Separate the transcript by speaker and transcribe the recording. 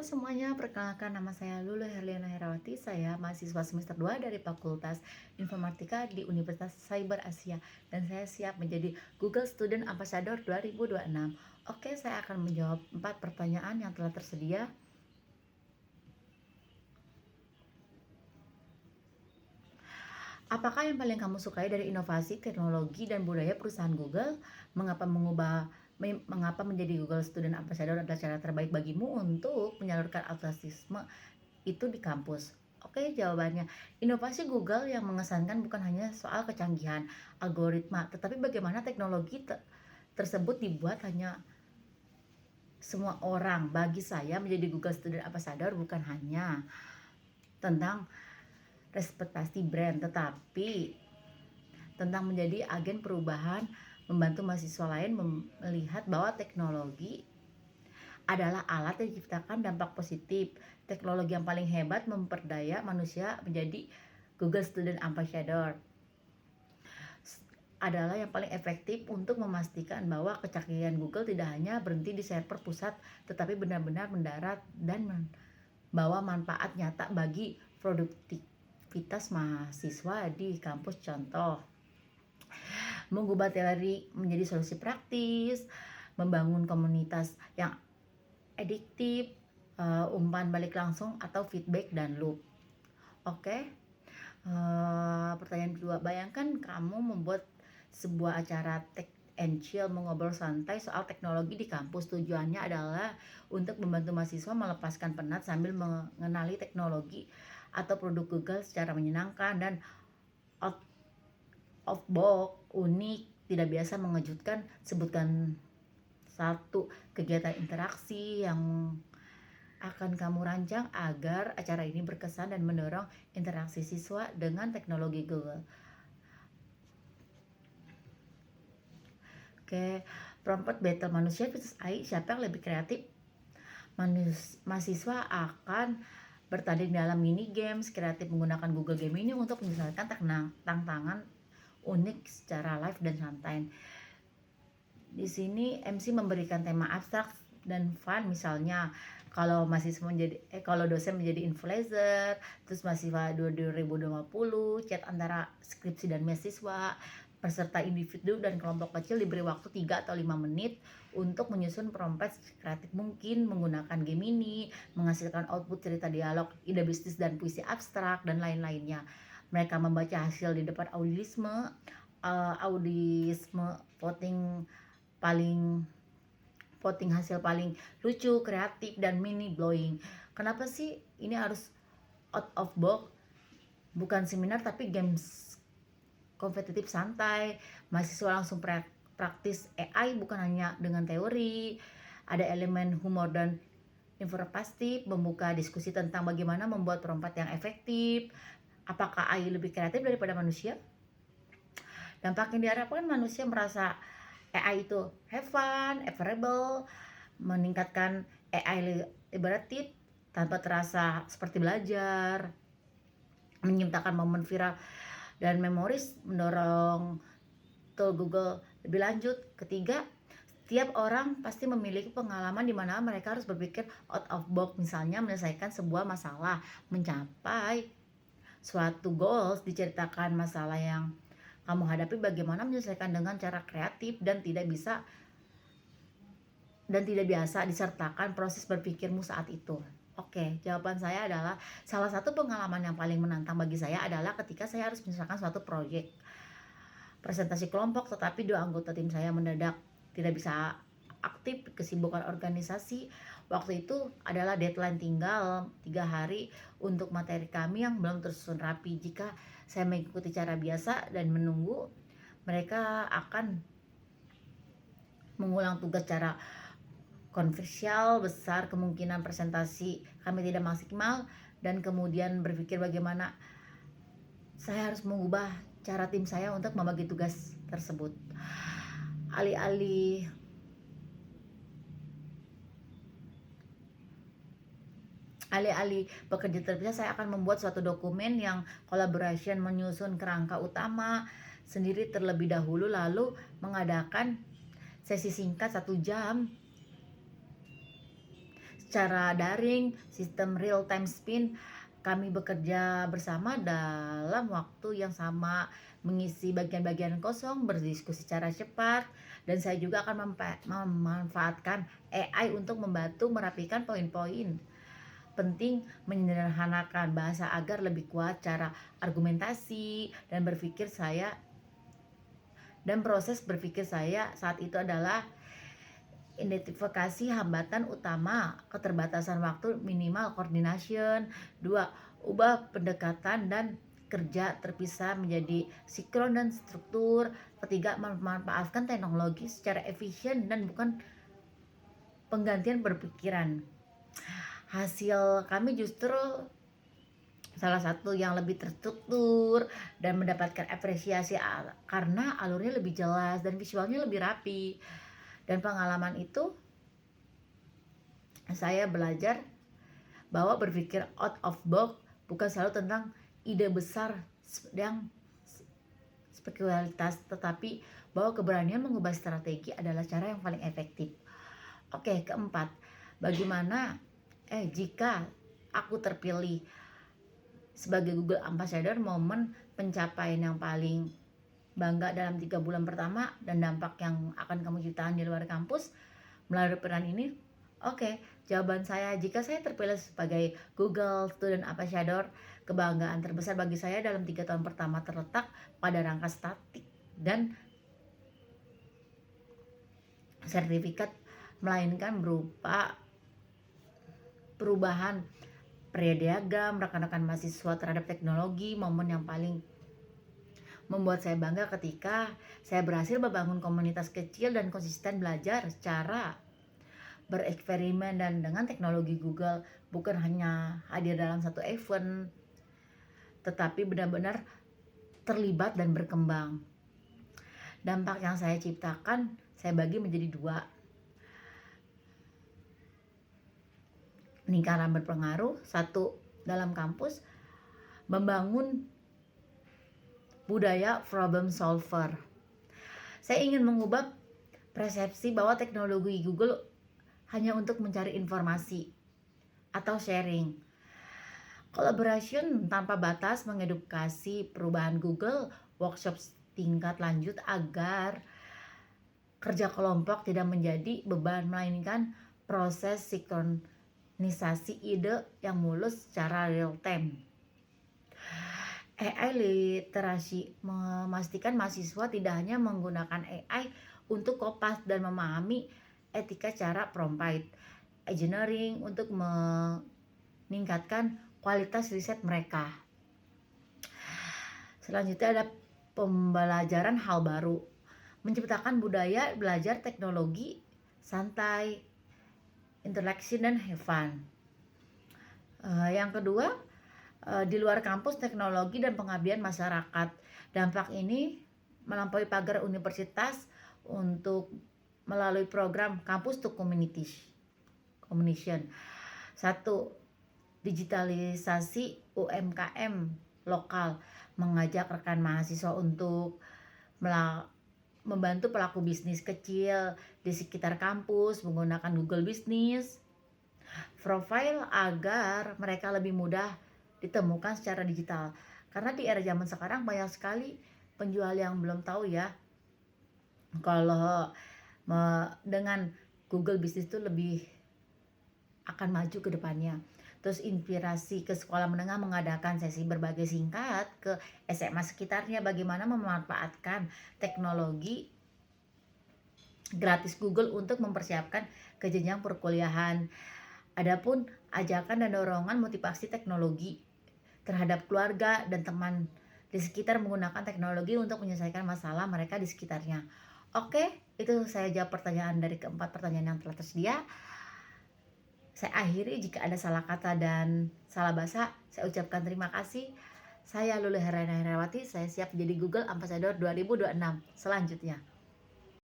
Speaker 1: Halo semuanya, perkenalkan nama saya Lulu Herliana Herawati. Saya mahasiswa semester 2 dari Fakultas Informatika di Universitas Cyber Asia dan saya siap menjadi Google Student Ambassador 2026. Oke, saya akan menjawab 4 pertanyaan yang telah tersedia. Apakah yang paling kamu sukai dari inovasi, teknologi, dan budaya perusahaan Google? Mengapa menjadi Google Student Ambassador adalah cara terbaik bagimu untuk menyalurkan antusiasme itu di kampus? Oke, jawabannya. Inovasi Google yang mengesankan bukan hanya soal kecanggihan algoritma, tetapi bagaimana teknologi tersebut dibuat hanya semua orang. Bagi saya, menjadi Google Student Ambassador bukan hanya tentang reputasi brand, tetapi tentang menjadi agen perubahan, membantu mahasiswa lain melihat bahwa teknologi adalah alat yang diciptakan dampak positif. Teknologi yang paling hebat memperdaya manusia menjadi Google Student Ambassador adalah yang paling efektif untuk memastikan bahwa kecanggihan Google tidak hanya berhenti di server pusat, tetapi benar-benar mendarat dan membawa manfaat nyata bagi produktivitas mahasiswa di kampus. Contoh, mengubah teori menjadi solusi praktis, membangun komunitas yang adiktif, umpan balik langsung atau feedback dan loop. Oke, pertanyaan kedua, bayangkan kamu membuat sebuah acara tech and chill, mengobrol santai soal teknologi di kampus. Tujuannya adalah untuk membantu mahasiswa melepaskan penat sambil mengenali teknologi atau produk Google secara menyenangkan dan out of box, unik, tidak biasa, mengejutkan. Sebutkan satu kegiatan interaksi yang akan kamu rancang agar acara ini berkesan dan mendorong interaksi siswa dengan teknologi Google. Oke, prompt battle manusia versus AI, siapa yang lebih kreatif? Mahasiswa akan bertanding dalam mini games kreatif menggunakan Google Game ini untuk menyelesaikan tantangan unik secara live dan santai. Di sini MC memberikan tema abstrak dan fun, misalnya kalau dosen menjadi influencer, terus mahasiswa 2050, chat antara skripsi dan mahasiswa, peserta individu dan kelompok kecil diberi waktu 3 atau 5 menit untuk menyusun prompt kreatif mungkin menggunakan game ini, menghasilkan output cerita dialog, ide bisnis dan puisi abstrak dan lain-lainnya. Mereka membaca hasil di depan audisme voting hasil paling lucu, kreatif, dan mini blowing. Kenapa sih ini harus out of box? Bukan seminar tapi games kompetitif santai. Mahasiswa langsung praktis AI bukan hanya dengan teori. Ada elemen humor dan informatif, membuka diskusi tentang bagaimana membuat prompt yang efektif. Apakah AI lebih kreatif daripada manusia? Dampak yang diharapkan, manusia merasa AI itu have fun, available, meningkatkan AI liberatif tanpa terasa seperti belajar, menciptakan momen viral dan memoris, mendorong tool Google lebih lanjut. Ketiga, setiap orang pasti memiliki pengalaman di mana mereka harus berpikir out of box, misalnya menyelesaikan sebuah masalah, mencapai suatu goals, diceritakan masalah yang kamu hadapi, bagaimana menyelesaikan dengan cara kreatif dan tidak biasa disertakan proses berpikirmu saat itu. Oke, jawaban saya adalah salah satu pengalaman yang paling menantang bagi saya adalah ketika saya harus menyelesaikan suatu proyek presentasi kelompok, tetapi 2 anggota tim saya mendadak tidak bisa aktif, kesibukan organisasi. Waktu itu adalah deadline, tinggal 3 hari untuk materi kami yang belum tersusun rapi. Jika saya mengikuti cara biasa dan menunggu, mereka akan mengulang tugas secara kontroversial, besar kemungkinan presentasi kami tidak maksimal, dan kemudian berpikir bagaimana saya harus mengubah cara tim saya untuk membagi tugas tersebut. Alih-alih bekerja terpisah, saya akan membuat suatu dokumen yang collaboration, menyusun kerangka utama sendiri terlebih dahulu, lalu mengadakan sesi singkat 1 jam cara daring, sistem real time spin. Kami bekerja bersama dalam waktu yang sama, mengisi bagian-bagian kosong, berdiskusi secara cepat, dan saya juga akan memanfaatkan AI untuk membantu merapikan poin-poin penting, menyederhanakan bahasa agar lebih kuat cara argumentasi dan proses berpikir saya saat itu adalah identifikasi hambatan utama, keterbatasan waktu, minimal coordination. 2. Ubah pendekatan dan kerja terpisah menjadi sinkron dan struktur. Ketiga, memanfaatkan teknologi secara efisien dan bukan penggantian berpikiran. Hasil kami justru salah satu yang lebih terstruktur dan mendapatkan apresiasi karena alurnya lebih jelas dan visualnya lebih rapi. Dan pengalaman itu saya belajar bahwa berpikir out of box bukan selalu tentang ide besar yang spekularitas, tetapi bahwa keberanian mengubah strategi adalah cara yang paling efektif. Oke, keempat, bagaimana jika aku terpilih sebagai Google Ambassador, momen pencapaian yang paling bangga dalam 3 bulan pertama dan dampak yang akan kamu ciptakan di luar kampus melalui peran ini? Oke, jawaban saya, jika saya terpilih sebagai Google Student Ambassador, kebanggaan terbesar bagi saya dalam 3 tahun pertama terletak pada rangka statik dan sertifikat, melainkan berupa perubahan diagram rekan-rekan mahasiswa terhadap teknologi. Momen yang paling membuat saya bangga ketika saya berhasil membangun komunitas kecil dan konsisten belajar secara bereksperimen dan dengan teknologi Google, bukan hanya hadir dalam satu event, tetapi benar-benar terlibat dan berkembang. Dampak yang saya ciptakan saya bagi menjadi 2. Lingkaran berpengaruh. 1. Dalam kampus, membangun budaya problem solver. Saya ingin mengubah persepsi bahwa teknologi Google hanya untuk mencari informasi atau sharing. Collaboration tanpa batas, mengedukasi perubahan Google, workshop tingkat lanjut agar kerja kelompok tidak menjadi beban, melainkan proses sinkronisasi ide yang mulus secara real time. AI literasi, memastikan mahasiswa tidak hanya menggunakan AI untuk kopas dan memahami etika cara prompt engineering untuk meningkatkan kualitas riset mereka. Selanjutnya ada pembelajaran hal baru, menciptakan budaya belajar teknologi santai, interaction dan have fun. Yang kedua, di luar kampus, teknologi dan pengabdian masyarakat. Dampak ini melampaui pagar universitas untuk melalui program Campus to Communication. 1. Digitalisasi UMKM lokal, mengajak rekan mahasiswa untuk membantu pelaku bisnis kecil di sekitar kampus menggunakan Google Business Profile agar mereka lebih mudah ditemukan secara digital. Karena di era zaman sekarang banyak sekali penjual yang belum tahu ya kalau dengan Google Business itu lebih akan maju ke depannya. Terus inspirasi ke sekolah menengah mengadakan sesi berbagi singkat ke SMA sekitarnya bagaimana memanfaatkan teknologi gratis Google untuk mempersiapkan ke jenjang perkuliahan. Adapun ajakan dan dorongan motivasi teknologi terhadap keluarga dan teman di sekitar menggunakan teknologi untuk menyelesaikan masalah mereka di sekitarnya. Oke, itu saya jawab pertanyaan dari keempat pertanyaan yang telah tersedia. Saya akhiri, jika ada salah kata dan salah bahasa, saya ucapkan terima kasih. Saya Lulu Herana Herawati, saya siap menjadi Google Ambassador 2026 selanjutnya.